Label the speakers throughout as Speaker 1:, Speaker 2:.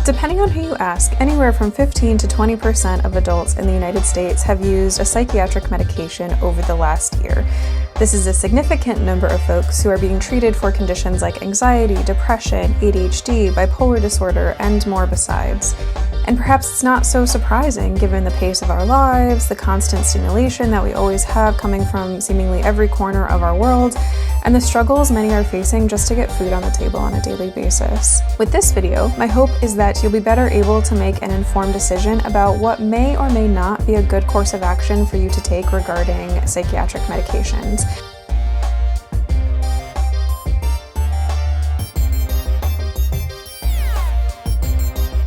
Speaker 1: Depending on who you ask, anywhere from 15 to 20% of adults in the United States have used a psychiatric medication over the last year. This is a significant number of folks who are being treated for conditions like anxiety, depression, ADHD, bipolar disorder, and more besides. And perhaps it's not so surprising given the pace of our lives, the constant stimulation that we always have coming from seemingly every corner of our world, and the struggles many are facing just to get food on the table on a daily basis. With this video, my hope is that you'll be better able to make an informed decision about what may or may not be a good course of action for you to take regarding psychiatric medications.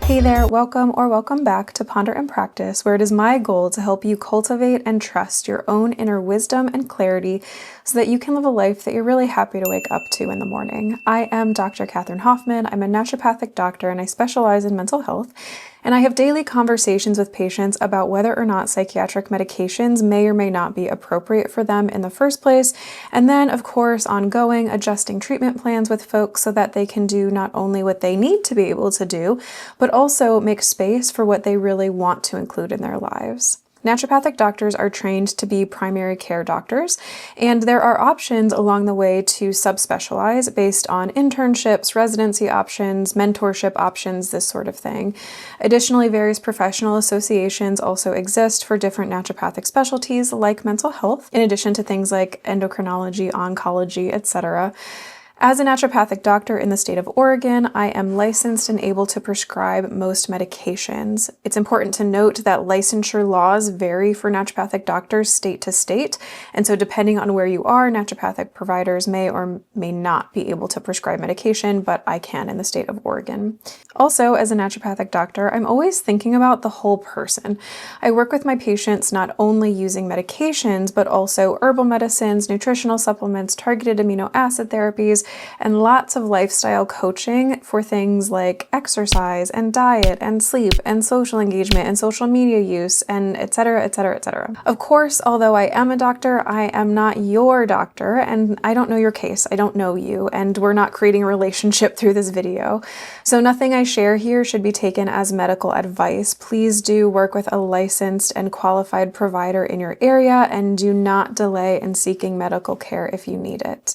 Speaker 1: Hey there, welcome or welcome back to Ponder and Practice, where it is my goal to help you cultivate and trust your own inner wisdom and clarity so that you can live a life that you're really happy to wake up to in the morning. I am Dr. Catherine Hoffman. I'm a naturopathic doctor and I specialize in mental health. And I have daily conversations with patients about whether or not psychiatric medications may or may not be appropriate for them in the first place. And then, of course, ongoing adjusting treatment plans with folks so that they can do not only what they need to be able to do, but also make space for what they really want to include in their lives. Naturopathic doctors are trained to be primary care doctors, and there are options along the way to subspecialize based on internships, residency options, mentorship options, this sort of thing. Additionally, various professional associations also exist for different naturopathic specialties like mental health, in addition to things like endocrinology, oncology, etc. As a naturopathic doctor in the state of Oregon, I am licensed and able to prescribe most medications. It's important to note that licensure laws vary for naturopathic doctors state to state, and so depending on where you are, naturopathic providers may or may not be able to prescribe medication, but I can in the state of Oregon. Also, as a naturopathic doctor, I'm always thinking about the whole person. I work with my patients not only using medications, but also herbal medicines, nutritional supplements, targeted amino acid therapies, and lots of lifestyle coaching for things like exercise and diet and sleep and social engagement and social media use and etc., etc., etc. Of course, although I am a doctor, I am not your doctor and I don't know your case. I don't know you, and we're not creating a relationship through this video. So nothing I share here should be taken as medical advice. Please do work with a licensed and qualified provider in your area and do not delay in seeking medical care if you need it.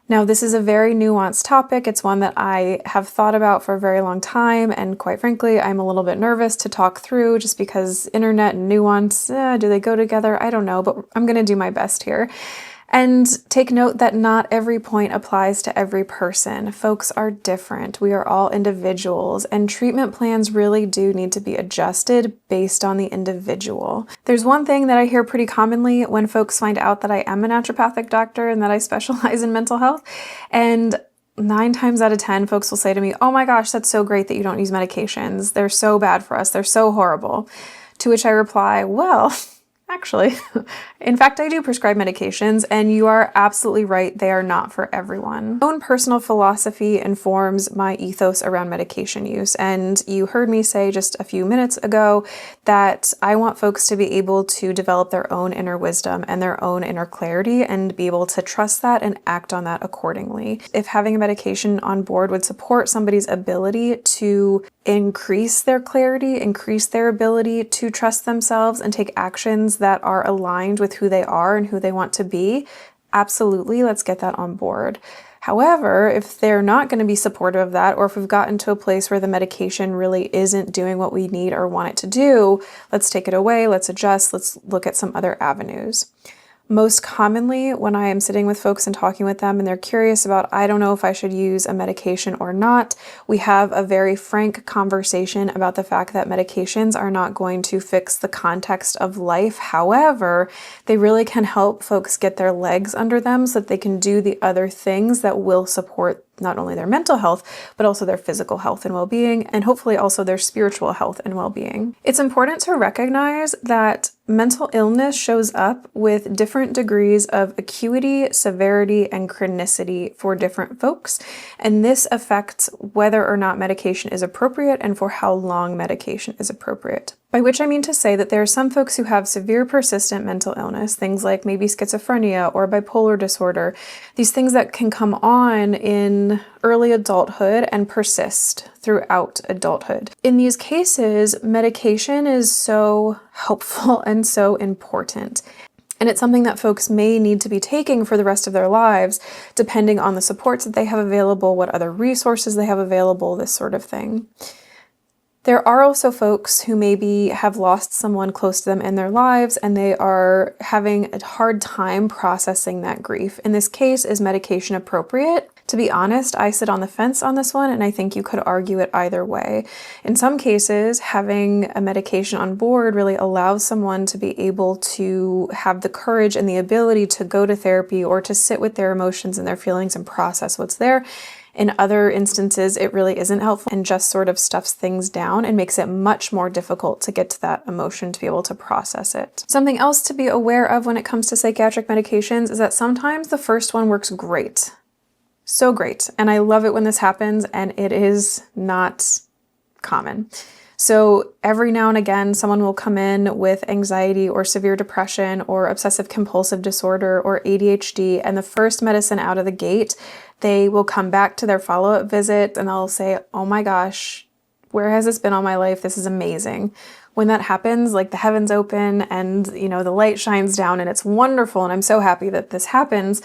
Speaker 1: Now, this is a very nuanced topic. It's one that I have thought about for a very long time, and quite frankly, I'm a little bit nervous to talk through just because internet and nuance, do they go together? I don't know, but I'm going to do my best here. And take note that not every point applies to every person. Folks are different. We are all individuals, and treatment plans really do need to be adjusted based on the individual. There's one thing that I hear pretty commonly when folks find out that I am a naturopathic doctor and that I specialize in mental health, and 9 times out of 10, folks will say to me, "Oh my gosh, that's so great that you don't use medications. They're so bad for us. They're so horrible." To which I reply, well, actually, in fact, I do prescribe medications, and you are absolutely right, they are not for everyone. My own personal philosophy informs my ethos around medication use, and you heard me say just a few minutes ago that I want folks to be able to develop their own inner wisdom and their own inner clarity and be able to trust that and act on that accordingly. If having a medication on board would support somebody's ability to increase their clarity, increase their ability to trust themselves and take actions that are aligned with who they are and who they want to be, absolutely, let's get that on board. However, if they're not going to be supportive of that, or if we've gotten to a place where the medication really isn't doing what we need or want it to do, let's take it away, let's adjust, let's look at some other avenues. Most commonly, when I am sitting with folks and talking with them and they're curious about, I don't know if I should use a medication or not, we have a very frank conversation about the fact that medications are not going to fix the context of life. However, they really can help folks get their legs under them so that they can do the other things that will support not only their mental health, but also their physical health and well-being, and hopefully also their spiritual health and well-being. It's important to recognize that mental illness shows up with different degrees of acuity, severity, and chronicity for different folks, and this affects whether or not medication is appropriate and for how long medication is appropriate. By which I mean to say that there are some folks who have severe persistent mental illness, things like maybe schizophrenia or bipolar disorder, these things that can come on in early adulthood and persist throughout adulthood. In these cases, medication is so helpful and so important. And it's something that folks may need to be taking for the rest of their lives, depending on the supports that they have available, what other resources they have available, this sort of thing. There are also folks who maybe have lost someone close to them in their lives and they are having a hard time processing that grief. In this case, is medication appropriate? To be honest, I sit on the fence on this one and I think you could argue it either way. In some cases, having a medication on board really allows someone to be able to have the courage and the ability to go to therapy or to sit with their emotions and their feelings and process what's there. In other instances, it really isn't helpful and just sort of stuffs things down and makes it much more difficult to get to that emotion to be able to process it. Something else to be aware of when it comes to psychiatric medications is that sometimes the first one works great. So great. And I love it when this happens, and it is not common. So every now and again, someone will come in with anxiety or severe depression or obsessive compulsive disorder or ADHD, and the first medicine out of the gate, they will come back to their follow-up visit and they'll say, oh my gosh, where has this been all my life? This is amazing. When that happens, like the heavens open and, the light shines down and it's wonderful. And I'm so happy that this happens.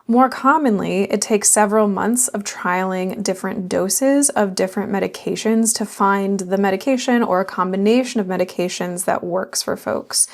Speaker 1: More commonly, it takes several months of trialing different doses of different medications to find the medication or a combination of medications that works for folks.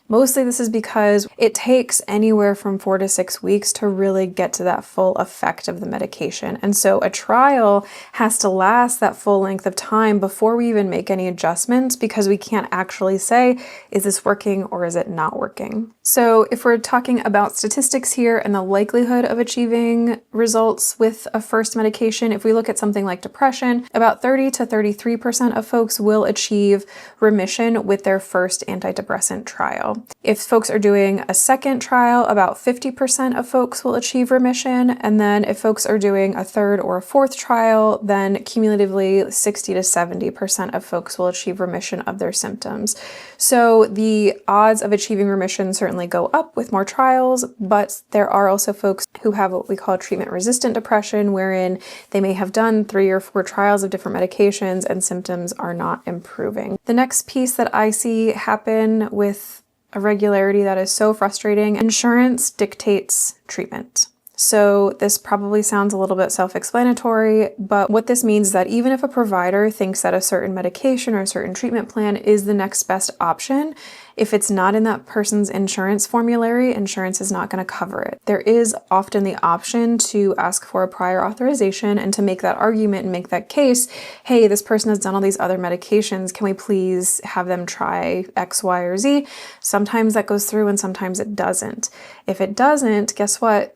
Speaker 1: Mostly this is because it takes anywhere from 4 to 6 weeks to really get to that full effect of the medication. And so a trial has to last that full length of time before we even make any adjustments, because we can't actually say, is this working or is it not working? So if we're talking about statistics here and the likelihood of achieving results with a first medication, if we look at something like depression, about 30 to 33% of folks will achieve remission with their first antidepressant trial. If folks are doing a second trial, about 50% of folks will achieve remission. And then if folks are doing a third or a fourth trial, then cumulatively 60 to 70% of folks will achieve remission of their symptoms. So the odds of achieving remission certainly go up with more trials, but there are also folks who have what we call treatment-resistant depression, wherein they may have done 3 or 4 trials of different medications and symptoms are not improving. The next piece that I see happen with a regularity that is so frustrating, insurance dictates treatment. So this probably sounds a little bit self-explanatory, but what this means is that even if a provider thinks that a certain medication or a certain treatment plan is the next best option, if it's not in that person's insurance formulary, insurance is not going to cover it. There is often the option to ask for a prior authorization and to make that argument and make that case, hey, this person has done all these other medications, can we please have them try X, Y, or Z? Sometimes that goes through and sometimes it doesn't. If it doesn't, guess what?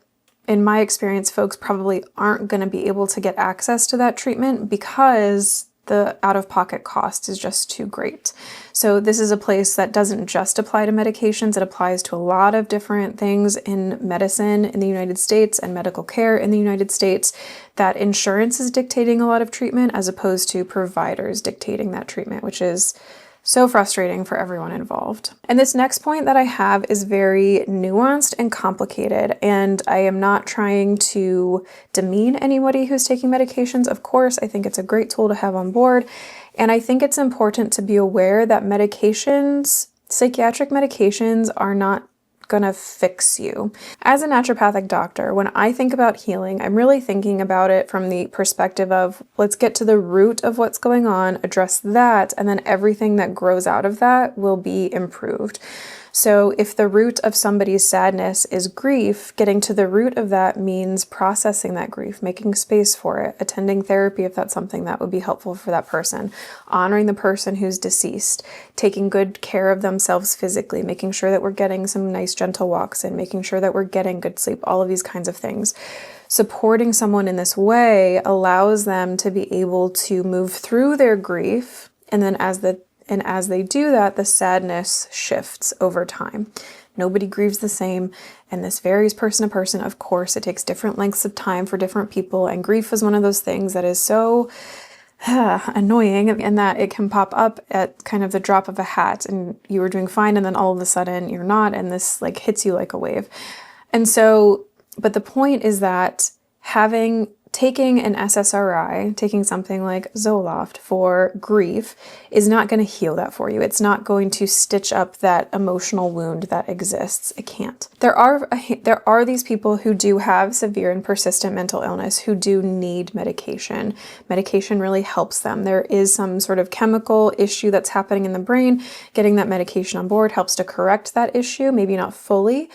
Speaker 1: In my experience, folks probably aren't going to be able to get access to that treatment because the out-of-pocket cost is just too great. So this is a place that doesn't just apply to medications, it applies to a lot of different things in medicine in the United States and medical care in the United States, that insurance is dictating a lot of treatment as opposed to providers dictating that treatment, which is so frustrating for everyone involved. And this next point that I have is very nuanced and complicated, and I am not trying to demean anybody who's taking medications. Of course, I think it's a great tool to have on board, and I think it's important to be aware that medications, psychiatric medications, are not gonna fix you. As a naturopathic doctor, when I think about healing, I'm really thinking about it from the perspective of let's get to the root of what's going on, address that, and then everything that grows out of that will be improved. So if the root of somebody's sadness is grief, getting to the root of that means processing that grief, making space for it, attending therapy if that's something that would be helpful for that person, honoring the person who's deceased, taking good care of themselves physically, making sure that we're getting some nice gentle walks in, making sure that we're getting good sleep, all of these kinds of things. Supporting someone in this way allows them to be able to move through their grief, and then as they do that, the sadness shifts over time. Nobody grieves the same, and this varies person to person. Of course, it takes different lengths of time for different people, and grief is one of those things that is so annoying, and that it can pop up at kind of the drop of a hat, and you were doing fine, and then all of a sudden you're not, and this like hits you like a wave. And so, but the point is that taking an SSRI, taking something like Zoloft for grief, is not going to heal that for you. It's not going to stitch up that emotional wound that exists. It can't. There are these people who do have severe and persistent mental illness who do need medication. Medication really helps them. There is some sort of chemical issue that's happening in the brain. Getting that medication on board helps to correct that issue, maybe not fully,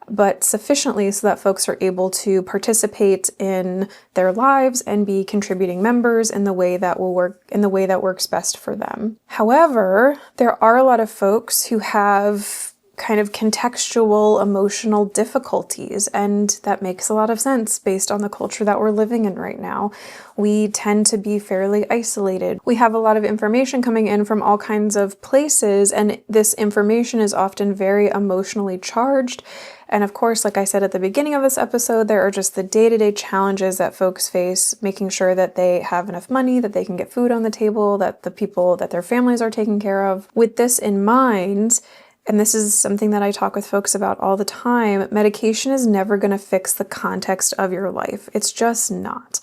Speaker 1: but sufficiently so that folks are able to participate in their lives and be contributing members in the way that works best for them. However, there are a lot of folks who have kind of contextual emotional difficulties, and that makes a lot of sense based on the culture that we're living in right now. We tend to be fairly isolated. We have a lot of information coming in from all kinds of places, and this information is often very emotionally charged. And of course, like I said at the beginning of this episode, there are just the day-to-day challenges that folks face, making sure that they have enough money, that they can get food on the table, that the people, that their families are taken care of. With this in mind, and this is something that I talk with folks about all the time, medication is never going to fix the context of your life. It's just not.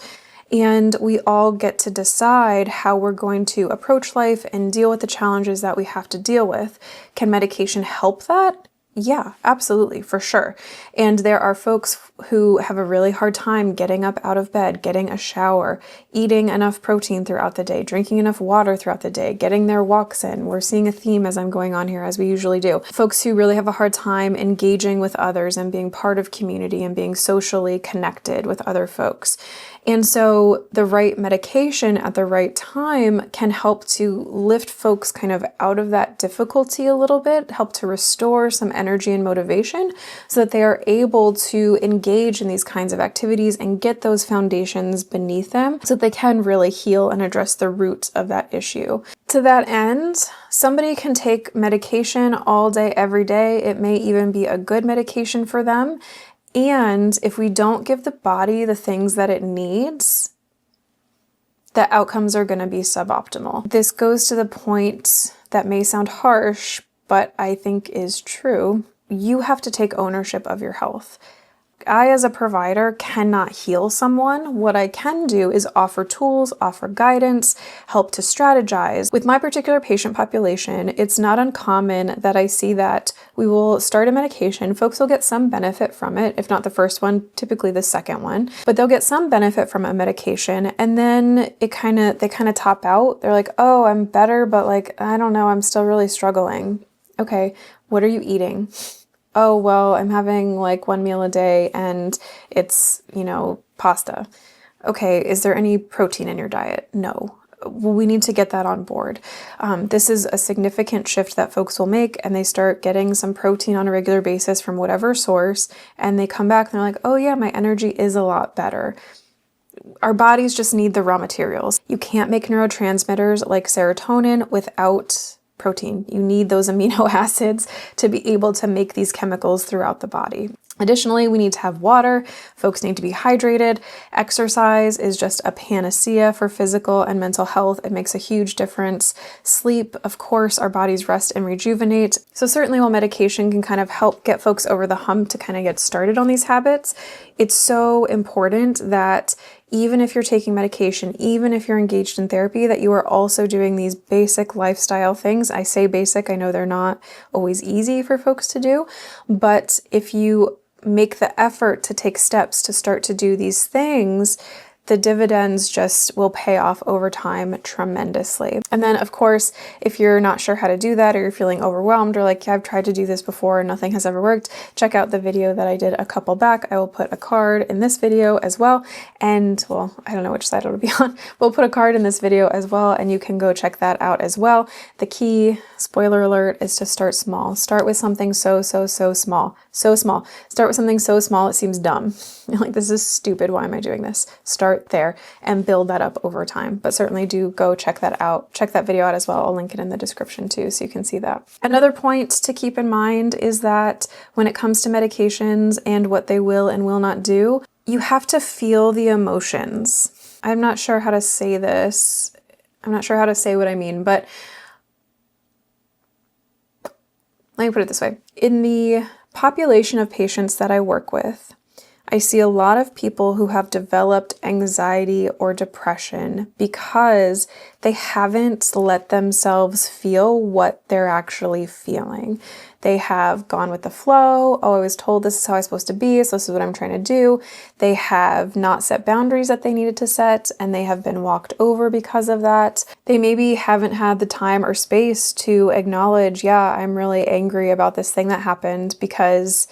Speaker 1: And we all get to decide how we're going to approach life and deal with the challenges that we have to deal with. Can medication help that? Yeah, absolutely, for sure. And there are folks who have a really hard time getting up out of bed, getting a shower, eating enough protein throughout the day, drinking enough water throughout the day, getting their walks in. We're seeing a theme as I'm going on here, as we usually do. Folks who really have a hard time engaging with others and being part of community and being socially connected with other folks. And so the right medication at the right time can help to lift folks kind of out of that difficulty a little bit, help to restore some energy and motivation so that they are able to engage in these kinds of activities and get those foundations beneath them so that they can really heal and address the root of that issue. To that end, somebody can take medication all day, every day. It may even be a good medication for them. And if we don't give the body the things that it needs, the outcomes are going to be suboptimal. This goes to the point that may sound harsh, but I think is true. You have to take ownership of your health. I, as a provider, cannot heal someone. What I can do is offer tools, offer guidance, help to strategize. With my particular patient population, it's not uncommon that I see that we will start a medication. Folks will get some benefit from it, if not the first one, typically the second one, but they'll get some benefit from a medication, and then they kind of top out. They're like, oh, I'm better, but like, I don't know, I'm still really struggling. Okay, what are you eating? Oh, well, I'm having like one meal a day and it's, pasta. Okay, is there any protein in your diet? No. Well, we need to get that on board. This is a significant shift that folks will make, and they start getting some protein on a regular basis from whatever source, and they come back and they're like, oh yeah, my energy is a lot better. Our bodies just need the raw materials. You can't make neurotransmitters like serotonin without protein. You need those amino acids to be able to make these chemicals throughout the body. Additionally, we need to have water. Folks need to be hydrated. Exercise is just a panacea for physical and mental health. It makes a huge difference. Sleep, of course, our bodies rest and rejuvenate. So certainly while medication can kind of help get folks over the hump to kind of get started on these habits, it's so important that even if you're taking medication, even if you're engaged in therapy, that you are also doing these basic lifestyle things. I say basic, I know they're not always easy for folks to do, but if you make the effort to take steps to start to do these things, the dividends just will pay off over time tremendously. And then, of course, if you're not sure how to do that, or you're feeling overwhelmed, or like, yeah, I've tried to do this before and nothing has ever worked, check out the video that I did a couple back. I will put a card in this video as well. And well, I don't know which side it'll be on. We'll put a card in this video as well, and you can go check that out as well. The key, spoiler alert, is to start small. Start with something so small. So small. Start with something so small it seems dumb. You're like, this is stupid. Why am I doing this? Start there and build that up over time. But certainly do go check that out. Check that video out as well. I'll link it in the description too, so you can see that. Another point to keep in mind is that when it comes to medications and what they will and will not do, you have to feel the emotions. I'm not sure how to say this I'm not sure how to say what I mean, but let me put it this way. In the population of patients that I work with, I see a lot of people who have developed anxiety or depression because they haven't let themselves feel what they're actually feeling. They have gone with the flow. Oh, I was told this is how I'm supposed to be, so this is what I'm trying to do. They have not set boundaries that they needed to set, and they have been walked over because of that. They maybe haven't had the time or space to acknowledge, yeah, I'm really angry about this thing that happened, because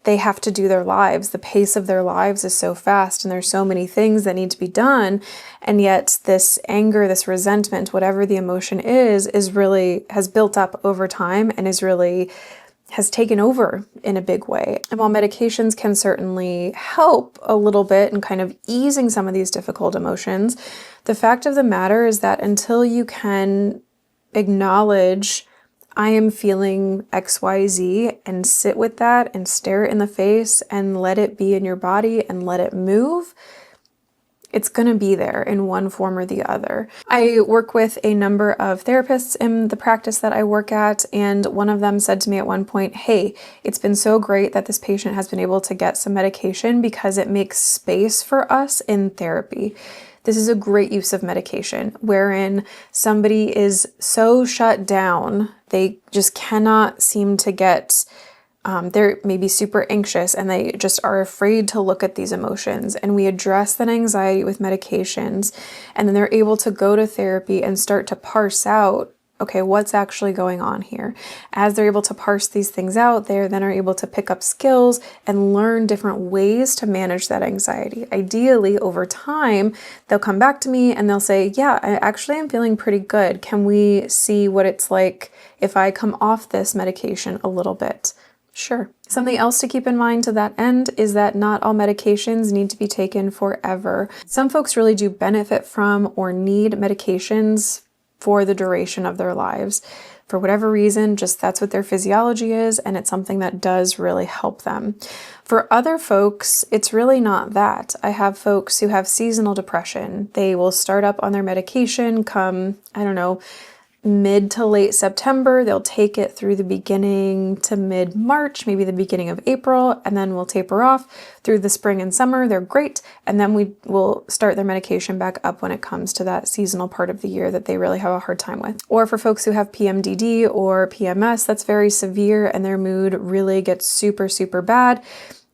Speaker 1: they have to do their lives. The pace of their lives is so fast and there's so many things that need to be done. And yet this anger, this resentment, whatever the emotion is really has built up over time and has taken over in a big way. And while medications can certainly help a little bit in kind of easing some of these difficult emotions, the fact of the matter is that until you can acknowledge I am feeling XYZ and sit with that and stare it in the face and let it be in your body and let it move, it's going to be there in one form or the other. I work with a number of therapists in the practice that I work at, and one of them said to me at one point, hey, it's been so great that this patient has been able to get some medication because it makes space for us in therapy. This is a great use of medication, wherein somebody is so shut down, they just cannot seem to get, they're maybe super anxious and they just are afraid to look at these emotions. And we address that anxiety with medications, and then they're able to go to therapy and start to parse out, okay, what's actually going on here? As they're able to parse these things out, they then are able to pick up skills and learn different ways to manage that anxiety. Ideally, over time, they'll come back to me and they'll say, yeah, I actually am feeling pretty good. Can we see what it's like if I come off this medication a little bit? Sure. Something else to keep in mind to that end is that not all medications need to be taken forever. Some folks really do benefit from or need medications for the duration of their lives. For whatever reason, just that's what their physiology is, and it's something that does really help them. For other folks, it's really not that. I have folks who have seasonal depression. They will start up on their medication come, I don't know, mid to late September. They'll take it through the beginning to mid-March, maybe the beginning of April, and then we'll taper off through the spring and summer. They're great. And then we will start their medication back up when it comes to that seasonal part of the year that they really have a hard time with. Or for folks who have PMDD or PMS, that's very severe and their mood really gets super, super bad.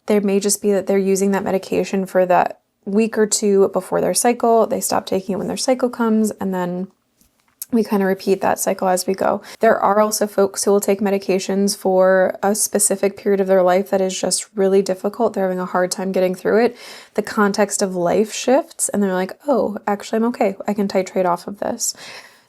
Speaker 1: There may just be that they're using that medication for that week or two before their cycle. They stop taking it when their cycle comes, and then we kind of repeat that cycle as we go. There are also folks who will take medications for a specific period of their life that is just really difficult. They're having a hard time getting through it. The context of life shifts and they're like, oh, actually I'm okay. I can titrate off of this.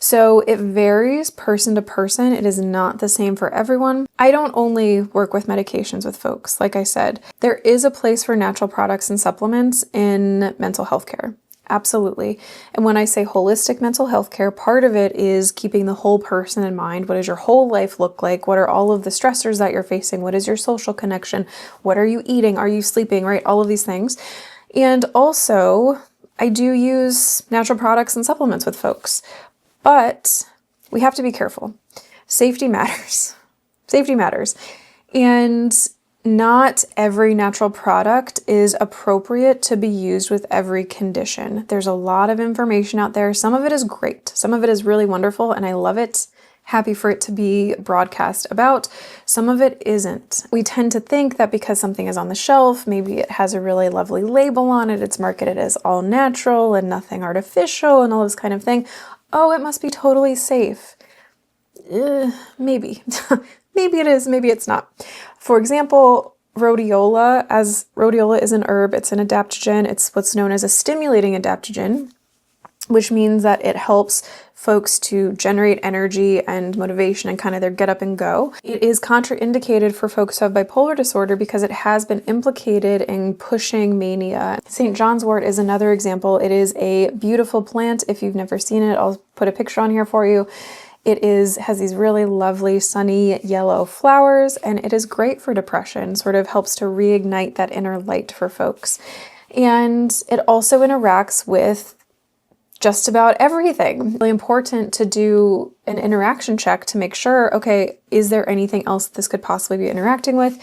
Speaker 1: So it varies person to person. It is not the same for everyone. I don't only work with medications with folks. Like I said, there is a place for natural products and supplements in mental health care. Absolutely. And when I say holistic mental health care, part of it is keeping the whole person in mind. What does your whole life look like? What are all of the stressors that you're facing? What is your social connection? What are you eating? Are you sleeping? Right? All of these things. And also, I do use natural products and supplements with folks, but we have to be careful. Safety matters. Safety matters. And not every natural product is appropriate to be used with every condition. There's a lot of information out there. Some of it is great. Some of it is really wonderful, and I love it. Happy for it to be broadcast about. Some of it isn't. We tend to think that because something is on the shelf, maybe it has a really lovely label on it, it's marketed as all natural and nothing artificial and all this kind of thing. Oh, it must be totally safe. Maybe. Maybe it is, maybe it's not. For example, rhodiola, as rhodiola is an herb, it's an adaptogen. It's what's known as a stimulating adaptogen, which means that it helps folks to generate energy and motivation and kind of their get up and go. It is contraindicated for folks who have bipolar disorder because it has been implicated in pushing mania. St. John's wort is another example. It is a beautiful plant. If you've never seen it, I'll put a picture on here for you. It has these really lovely sunny yellow flowers, and it is great for depression, sort of helps to reignite that inner light for folks. And it also interacts with just about everything. Really important to do an interaction check to make sure, okay, is there anything else this could possibly be interacting with?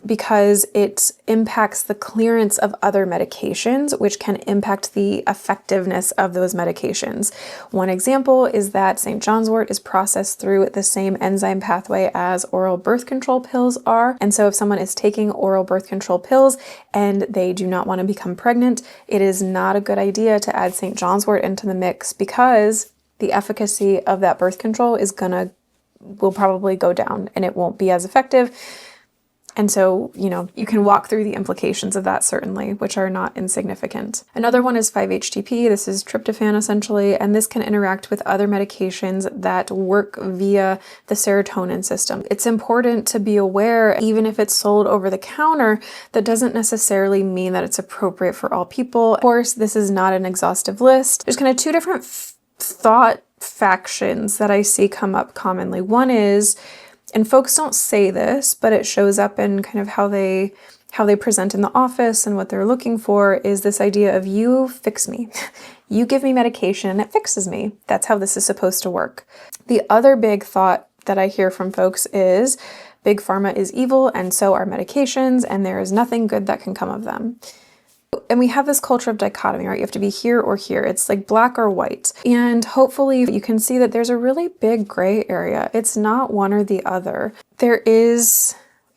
Speaker 1: Because it impacts the clearance of other medications, which can impact the effectiveness of those medications. One example is that St. John's wort is processed through the same enzyme pathway as oral birth control pills are. And so if someone is taking oral birth control pills and they do not want to become pregnant, it is not a good idea to add St. John's wort into the mix, because the efficacy of that birth control will probably go down and it won't be as effective. And so, you can walk through the implications of that certainly, which are not insignificant. Another one is 5-HTP. This is tryptophan essentially, and this can interact with other medications that work via the serotonin system. It's important to be aware, even if it's sold over the counter, that doesn't necessarily mean that it's appropriate for all people. Of course, this is not an exhaustive list. There's kind of two different thought factions that I see come up commonly. One is, and folks don't say this, but it shows up in kind of how they present in the office and what they're looking for, is this idea of you fix me. You give me medication and it fixes me. That's how this is supposed to work. The other big thought that I hear from folks is big pharma is evil and so are medications, and there is nothing good that can come of them. And we have this culture of dichotomy, right? You have to be here or here. It's like black or white. And hopefully you can see that there's a really big gray area. It's not one or the other. There is,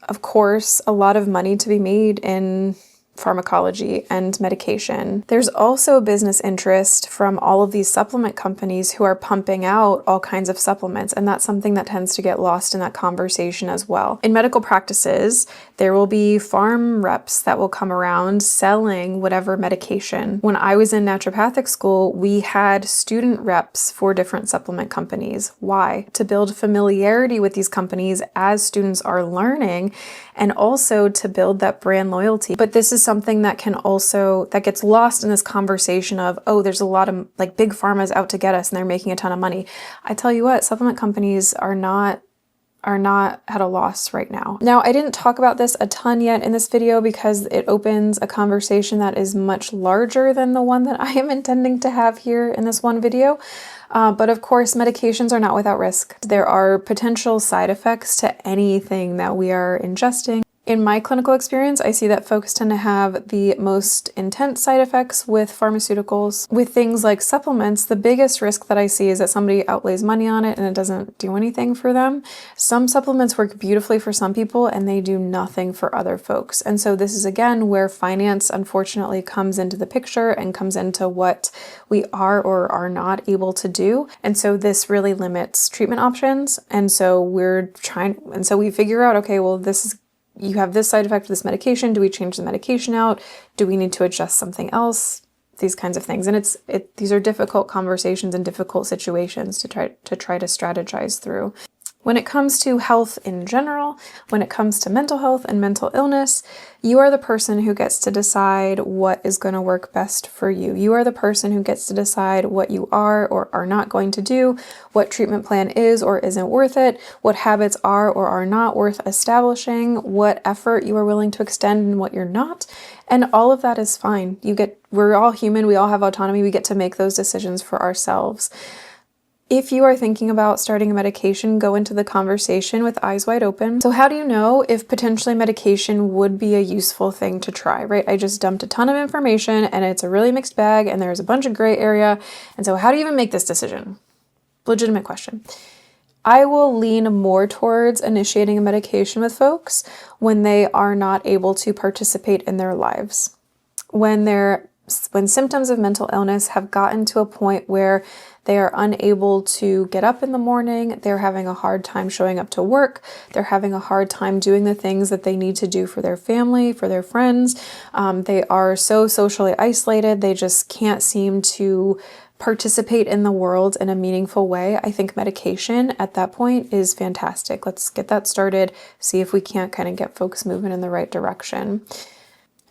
Speaker 1: of course, a lot of money to be made in pharmacology and medication. There's also business interest from all of these supplement companies who are pumping out all kinds of supplements, and that's something that tends to get lost in that conversation as well. In medical practices, there will be farm reps that will come around selling whatever medication. When I was in naturopathic school, we had student reps for different supplement companies. Why? To build familiarity with these companies as students are learning, and also to build that brand loyalty. But this is something that gets lost in this conversation of, oh, there's a lot of like big pharma's out to get us and they're making a ton of money. I tell you what, supplement companies are not at a loss right now. Now, I didn't talk about this a ton yet in this video because it opens a conversation that is much larger than the one that I am intending to have here in this one video. But of course, medications are not without risk. There are potential side effects to anything that we are ingesting. In my clinical experience, I see that folks tend to have the most intense side effects with pharmaceuticals. With things like supplements, the biggest risk that I see is that somebody outlays money on it and it doesn't do anything for them. Some supplements work beautifully for some people and they do nothing for other folks. And so this is again where finance unfortunately comes into the picture and comes into what we are or are not able to do. And so this really limits treatment options. And so we figure out, okay, well, you have this side effect of this medication. Do we change the medication out? Do we need to adjust something else? These kinds of things. And these are difficult conversations and difficult situations to try to strategize through. When it comes to health in general, when it comes to mental health and mental illness, you are the person who gets to decide what is going to work best for you. You are the person who gets to decide what you are or are not going to do, what treatment plan is or isn't worth it, what habits are or are not worth establishing, what effort you are willing to extend and what you're not. And all of that is fine. We're all human. We all have autonomy. We get to make those decisions for ourselves. If you are thinking about starting a medication, go into the conversation with eyes wide open. So how do you know if potentially medication would be a useful thing to try, right? I just dumped a ton of information and it's a really mixed bag and there's a bunch of gray area. And so how do you even make this decision? Legitimate question. I will lean more towards initiating a medication with folks when they are not able to participate in their lives. When symptoms of mental illness have gotten to a point where they are unable to get up in the morning, they're having a hard time showing up to work, they're having a hard time doing the things that they need to do for their family, for their friends. They are so socially isolated, they just can't seem to participate in the world in a meaningful way. I think medication at that point is fantastic. Let's get that started, see if we can't kind of get folks moving in the right direction.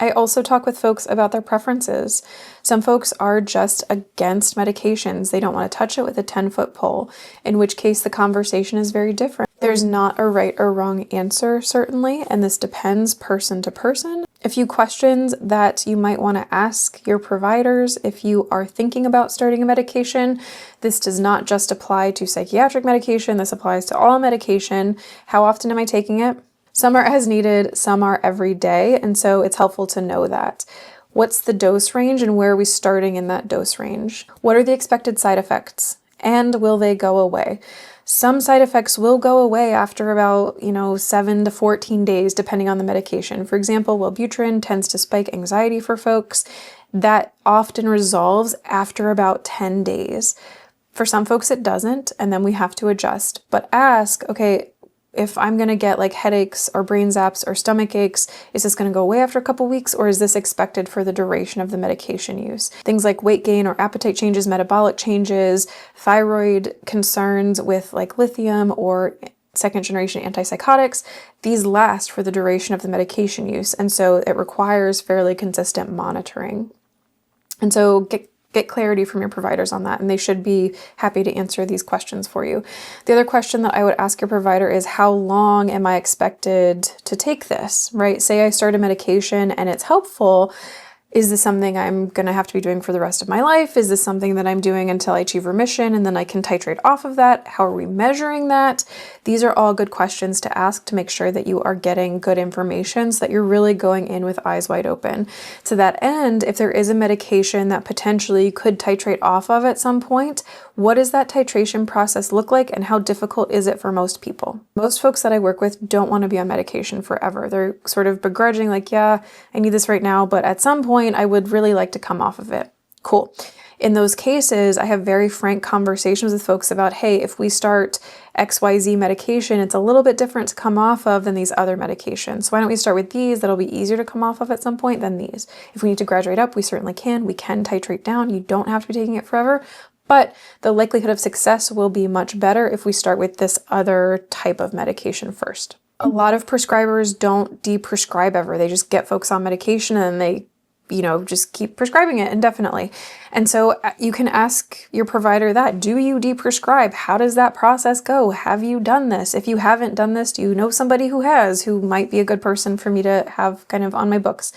Speaker 1: I also talk with folks about their preferences. Some folks are just against medications. They don't want to touch it with a 10-foot pole, in which case the conversation is very different. There's not a right or wrong answer, certainly, and this depends person to person. A few questions that you might want to ask your providers if you are thinking about starting a medication. This does not just apply to psychiatric medication, this applies to all medication. How often am I taking it? Some are as needed, some are every day, and so it's helpful to know that. What's the dose range and where are we starting in that dose range? What are the expected side effects? And will they go away? Some side effects will go away after about, 7 to 14 days, depending on the medication. For example, Wellbutrin tends to spike anxiety for folks. That often resolves after about 10 days. For some folks, it doesn't, and then we have to adjust. But ask, okay, if I'm going to get like headaches or brain zaps or stomach aches, is this going to go away after a couple weeks, or is this expected for the duration of the medication use? Things like weight gain or appetite changes, metabolic changes, thyroid concerns with like lithium or second generation antipsychotics, these last for the duration of the medication use. And so it requires fairly consistent monitoring. And so get clarity from your providers on that, and they should be happy to answer these questions for you. The other question that I would ask your provider is, how long am I expected to take this, right? Say I start a medication and it's helpful. Is this something I'm going to have to be doing for the rest of my life? Is this something that I'm doing until I achieve remission and then I can titrate off of that? How are we measuring that? These are all good questions to ask to make sure that you are getting good information so that you're really going in with eyes wide open. To that end, if there is a medication that potentially you could titrate off of at some point, what does that titration process look like and how difficult is it for most people? Most folks that I work with don't want to be on medication forever. They're sort of begrudging, like, yeah, I need this right now, but at some point I would really like to come off of it. Cool. In those cases, I have very frank conversations with folks about, hey, if we start XYZ medication, it's a little bit different to come off of than these other medications. So why don't we start with these? That'll be easier to come off of at some point than these. If we need to graduate up, we certainly can. We can titrate down. You don't have to be taking it forever. But the likelihood of success will be much better if we start with this other type of medication first. A lot of prescribers don't deprescribe ever. They just get folks on medication and they just keep prescribing it indefinitely. And so you can ask your provider that. Do you deprescribe? How does that process go? Have you done this? If you haven't done this, do you know somebody who has, who might be a good person for me to have kind of on my books?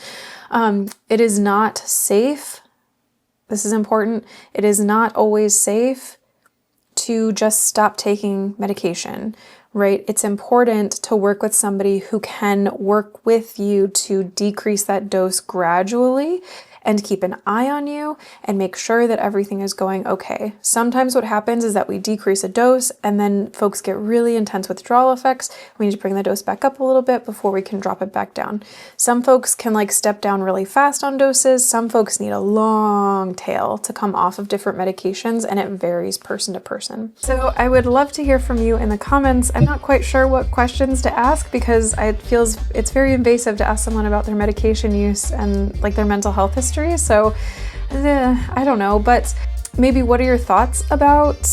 Speaker 1: It is not safe. This is important. It is not always safe to just stop taking medication, right? It's important to work with somebody who can work with you to decrease that dose gradually and keep an eye on you and make sure that everything is going okay. Sometimes what happens is that we decrease a dose and then folks get really intense withdrawal effects. We need to bring the dose back up a little bit before we can drop it back down. Some folks can like step down really fast on doses. Some folks need a long tail to come off of different medications, and it varies person to person. So I would love to hear from you in the comments. I'm not quite sure what questions to ask because it feels it's very invasive to ask someone about their medication use and like their mental health history. So I don't know, but maybe what are your thoughts about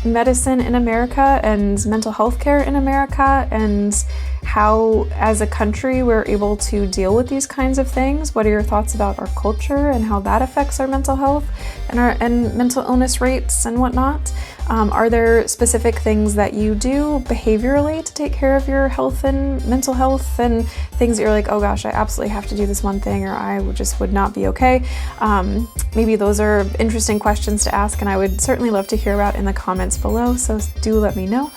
Speaker 1: medicine in America and mental health care in America and how as a country we're able to deal with these kinds of things? What are your thoughts about our culture and how that affects our mental health and mental illness rates and whatnot? Are there specific things that you do behaviorally to take care of your health and mental health and things that you're like, oh gosh, I absolutely have to do this one thing or I would not be okay? Maybe those are interesting questions to ask and I would certainly love to hear about in the comments below, so do let me know.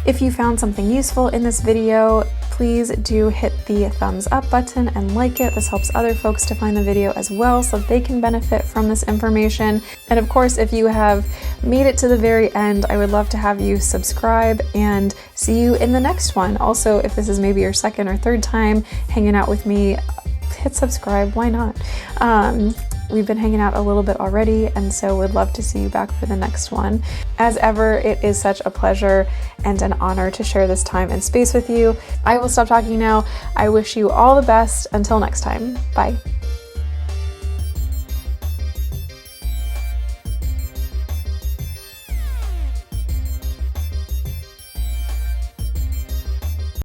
Speaker 1: If you found something useful in this video, please do hit the thumbs up button and like it. This helps other folks to find the video as well so they can benefit from this information. And of course, if you have made it to the very end, I would love to have you subscribe and see you in the next one. Also, if this is maybe your second or third time hanging out with me, hit subscribe, why not? We've been hanging out a little bit already, and so would love to see you back for the next one. As ever, it is such a pleasure and an honor to share this time and space with you. I will stop talking now. I wish you all the best. Until next time, bye.